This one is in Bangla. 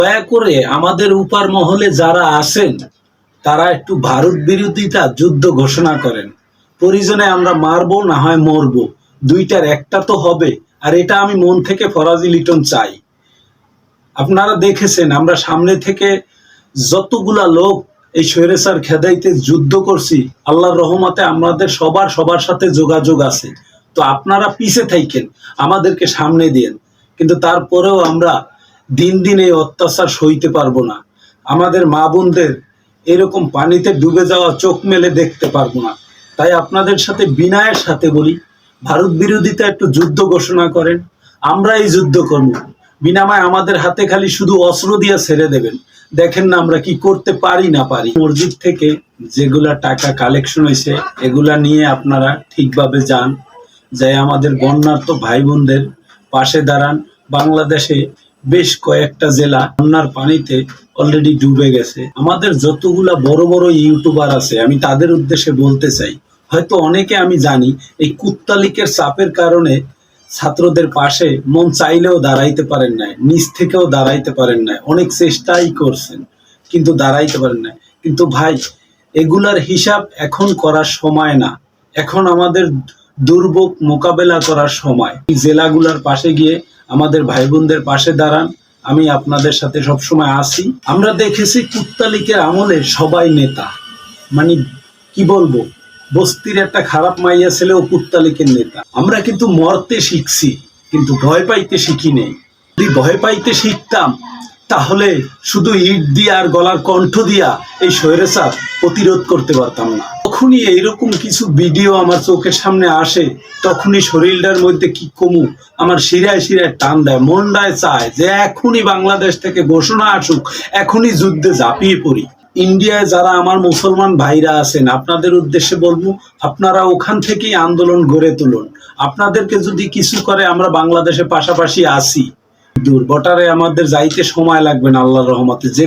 দয়া করে আমাদের উপর মহলে যারা আছেন তারা একটু ভারত বিরোধিতা যুদ্ধ ঘোষণা করেন। প্রয়োজনে আমরা মারবো, না হয় মরবো, দুইটার একটা তো হবে। আর এটা আমি মন থেকে ফরাজি লিটন চাই। আপনারা দেখেছেন আমরা সামনে থেকে যতগুলা লোক এই স্বৈরাচার খেদাইতে যুদ্ধ করছি, আল্লাহর রহমতে আমাদের সবার সাথে যোগাযোগ আছে। তো আপনারা পিছে থাকেন, আমাদেরকে সামনে দিয়েন, কিন্তু তারপরেও আমরা দিন দিন এই অত্যাচার সইতে পারবো না। আমাদের মা বোনদের এরকম পানিতে ডুবে যাওয়া চোখ মেলে দেখতে পারবো না। তাই আপনাদের সাথে বিনয়ের সাথে বলি, ভারত বিরোধিতা একটু যুদ্ধ ঘোষণা করেন, আমরা এই যুদ্ধ করব। বিনাময় আমাদের হাতে খালি শুধু অস্ত্র দিয়ে ছেড়ে দেবেন, দেখেন না আমরা কি করতে পারি না পারি। মসজিদ থেকে যেগুলা টাকা কালেকশন হয়েছে এগুলা নিয়ে আপনারা ঠিকভাবে যান, যাই আমাদের বন্যার্ত ভাই বোনদের পাশে দাঁড়ান। বাংলাদেশে বেশ কয়েকটা জেলা বন্যার পানিতে অলরেডি ডুবে গেছে। আমাদের যতগুলা বড় বড় ইউটিউবার আছে আমি তাদের উদ্দেশ্যে বলতে চাই, হয়তো অনেকে আমি জানি এই কুত্তালিকের চাপের কারণে ছাত্রদের পাশে মন চাইলেও দাঁড়াইতে পারেন নাই, নিজ থেকেও দাঁড়াইতে পারেন নাই, অনেক চেষ্টাই করছেন কিন্তু দাঁড়াইতে পারেন নাই। কিন্তু ভাই, এগুলার হিসাব এখন করার সময় না, এখন আমাদের দুর্ভোগ মোকাবেলা করার সময়। এই জেলাগুলার পাশে গিয়ে আমাদের ভাই বোনদের পাশে দাঁড়ান, আমি আপনাদের সাথে সবসময় আছি। আমরা দেখেছি কুত্তালিকের আমলে সবাই নেতা, মানে কি বলবো, বস্তির একটা খারাপ মাইয়া ছেলে ও কুত্তালিকের নেতা। আমরা কিন্তু মরতে শিখছি, কিন্তু ভয় পাইতে শিখি নেই। যদি ভয় পাইতে শিখতাম তাহলে শুধু ইট দিয়া আর গলার কণ্ঠ দিয়া এই স্বৈরাচার প্রতিরোধ করতে পারতাম না। তখনই এইরকম কিছু ভিডিও আমার চোখের সামনে আসে, তখনই শরীরটার মধ্যে কি কমু আমার শিরায় শিরায় টান দেয়, মনটায় চায় যে এখনই বাংলাদেশ থেকে ঘোষণা আসুক, এখনই যুদ্ধে ঝাঁপিয়ে পড়ি। ইন্ডিয়ায় যারা আমার মুসলমান ভাইরা আছেন আপনাদের উদ্দেশ্যে বলবো, আপনারা ওখান থেকেই আন্দোলন গড়ে তুলুন। আপনাদেরকে যদি কিছু করে আমরা বাংলাদেশে পাশাপাশি আছি, দূর বটারে আমাদের যাইতে সময় লাগবে না আল্লাহর রহমতে। যে